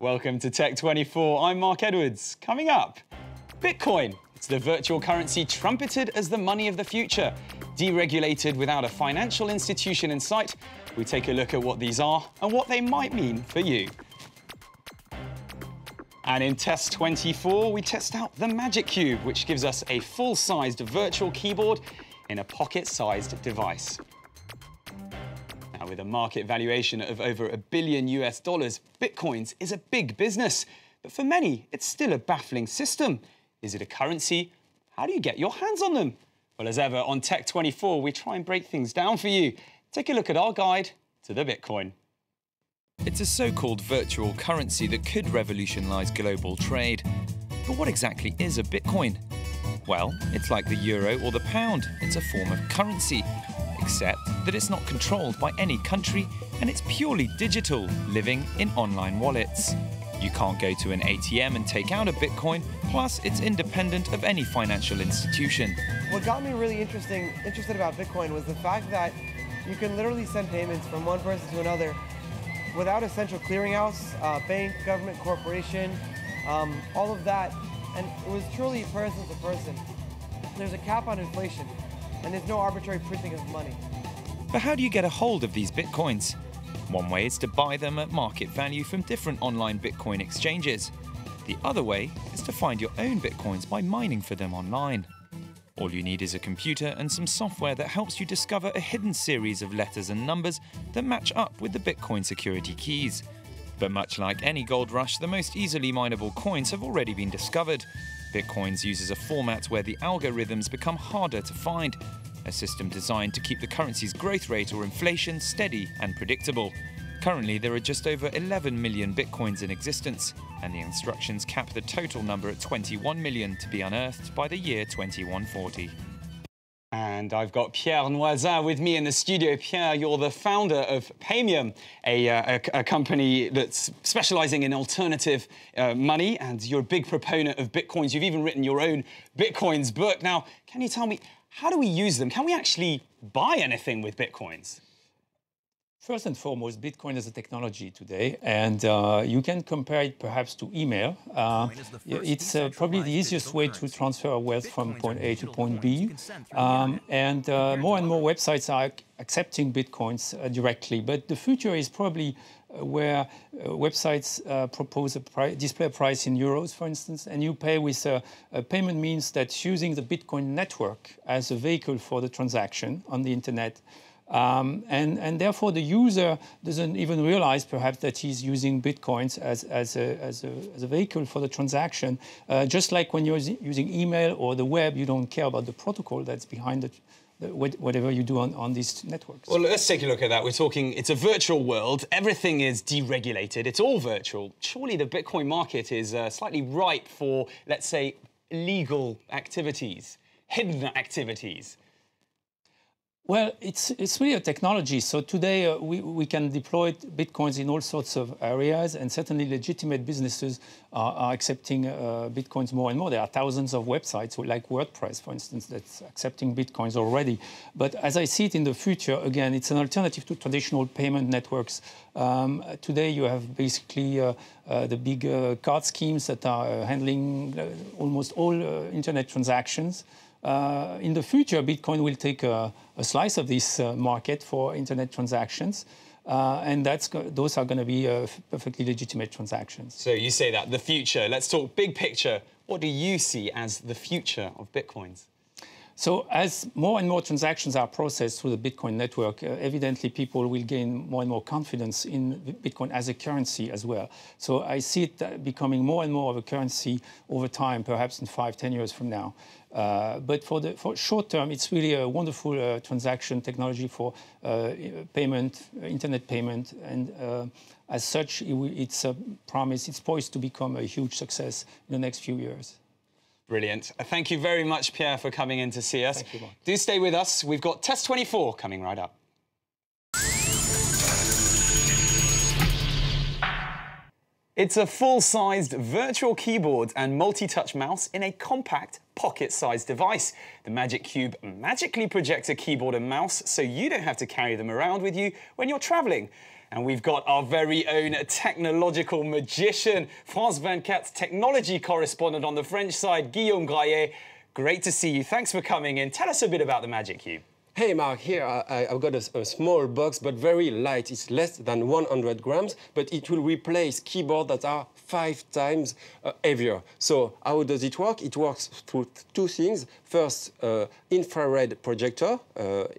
Welcome to Tech24. I'm Mark Edwards. Coming up, Bitcoin. It's the virtual currency trumpeted as the money of the future. Deregulated without a financial institution in sight, we take a look at what these are and what they might mean for you. And in Test24, we test out the Magic Cube, which gives us a full-sized virtual keyboard in a pocket-sized device. Now, with a market valuation of over $1 billion, Bitcoins is a big business. But for many, it's still a baffling system. Is it a currency? How do you get your hands on them? Well, as ever, on Tech24, we try and break things down for you. Take a look at our guide to the Bitcoin. It's a so-called virtual currency that could revolutionize global trade. But what exactly is a Bitcoin? Well, it's like the euro or the pound. It's a form of currency, except that it's not controlled by any country and it's purely digital, living in online wallets. You can't go to an ATM and take out a Bitcoin, plus it's independent of any financial institution. What got me really interested about Bitcoin was the fact that you can literally send payments from one person to another without a central clearinghouse, bank, government, corporation, all of that. And it was truly person to person. There's a cap on inflation, and there's no arbitrary printing of money. But how do you get a hold of these Bitcoins? One way is to buy them at market value from different online Bitcoin exchanges. The other way is to find your own Bitcoins by mining for them online. All you need is a computer and some software that helps you discover a hidden series of letters and numbers that match up with the Bitcoin security keys. But much like any gold rush, the most easily mineable coins have already been discovered. Bitcoins uses a format where the algorithms become harder to find, a system designed to keep the currency's growth rate or inflation steady and predictable. Currently, there are just over 11 million Bitcoins in existence, and the instructions cap the total number at 21 million to be unearthed by the year 2140. And I've got Pierre Noisin with me in the studio. Pierre, you're the founder of Paymium, a company that's specializing in alternative money, and you're a big proponent of Bitcoins. You've even written your own Bitcoins book. Now, can you tell me, how do we use them? Can we actually buy anything with Bitcoins? First and foremost, Bitcoin is a technology today, and you can compare it perhaps to email. It's probably the easiest way to transfer wealth from point A to point B. More and more websites are accepting Bitcoins directly. But the future is probably where websites propose display a price in euros, for instance, and you pay with a payment means that's using the Bitcoin network as a vehicle for the transaction on the internet. And therefore, the user doesn't even realize, perhaps, that he's using Bitcoins as a vehicle for the transaction. Just like when you're using email or the web, you don't care about the protocol that's behind whatever you do on these networks. Well, let's take a look at that. We're talking, it's a virtual world. Everything is deregulated. It's all virtual. Surely the Bitcoin market is slightly ripe for, let's say, illegal activities, hidden activities. Well, it's really a technology. So today we can deploy Bitcoins in all sorts of areas, and certainly legitimate businesses are accepting Bitcoins more and more. There are thousands of websites, like WordPress, for instance, that's accepting Bitcoins already. But as I see it in the future, again, it's an alternative to traditional payment networks. Today you have basically the big card schemes that are handling almost all internet transactions. In the future, Bitcoin will take a slice of this market for internet transactions, and those are going to be perfectly legitimate transactions. So you say that, the future. Let's talk big picture. What do you see as the future of Bitcoins? So as more and more transactions are processed through the Bitcoin network, evidently people will gain more and more confidence in Bitcoin as a currency as well. So I see it becoming more and more of a currency over time, perhaps in 5–10 years from now. But for short term, it's really a wonderful transaction technology for payment, internet payment, and as such, it's a promise. It's poised to become a huge success in the next few years. Brilliant. Thank you very much, Pierre, for coming in to see us. Thank you, Mark. Do stay with us. We've got Test24 coming right up. It's a full-sized virtual keyboard and multi-touch mouse in a compact, pocket-sized device. The Magic Cube magically projects a keyboard and mouse so you don't have to carry them around with you when you're traveling. And we've got our very own technological magician, France 24's technology correspondent on the French side, Guillaume Graillet. Great to see you. Thanks for coming in. Tell us a bit about the Magic Cube. Hey Mark, here I've got a small box, but very light. It's less than 100 grams, but it will replace keyboards that are 5 times heavier. So how does it work? It works through 2 things. First, infrared projector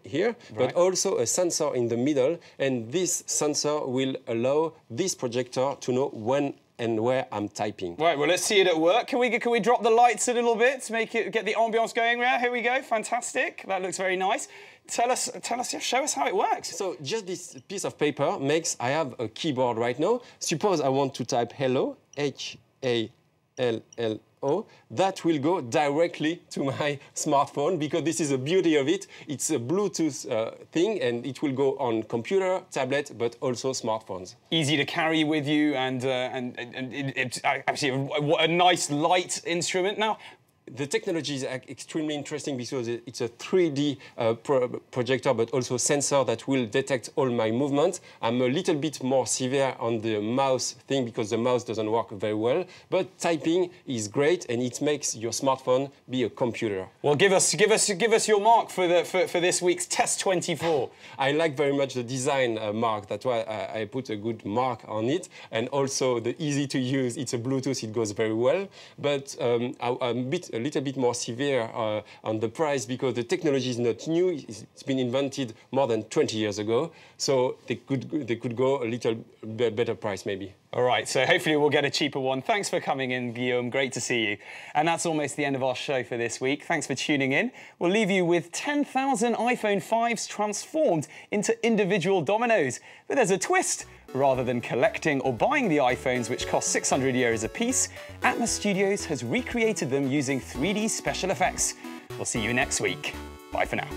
here, right, but also a sensor in the middle. And this sensor will allow this projector to know when and where I'm typing. Right, well, let's see it at work. Can we drop the lights a little bit to get the ambience going there? Here we go, fantastic. That looks very nice. Show us how it works. So just this piece of paper makes, I have a keyboard right now. Suppose I want to type hello, H-A-L-L-O. That will go directly to my smartphone because this is the beauty of it. It's a Bluetooth thing and it will go on computer, tablet, but also smartphones. Easy to carry with you and it's actually a nice light instrument. Now, the technology is extremely interesting because it's a 3D projector, but also sensor that will detect all my movements. I'm a little bit more severe on the mouse thing because the mouse doesn't work very well. But typing is great, and it makes your smartphone be a computer. Well, give us your mark for this week's Test 24. I like very much the design, Mark. That's why I put a good mark on it, and also the easy to use. It's a Bluetooth; it goes very well. But I'm a little bit more severe on the price because the technology is not new. It's been invented more than 20 years ago. So they could go a little better price maybe. All right, so hopefully we'll get a cheaper one. Thanks for coming in, Guillaume. Great to see you. And that's almost the end of our show for this week. Thanks for tuning in. We'll leave you with 10,000 iPhone 5s transformed into individual dominoes. But there's a twist. Rather than collecting or buying the iPhones, which cost 600 euros a piece, Atmos Studios has recreated them using 3D special effects. We'll see you next week. Bye for now.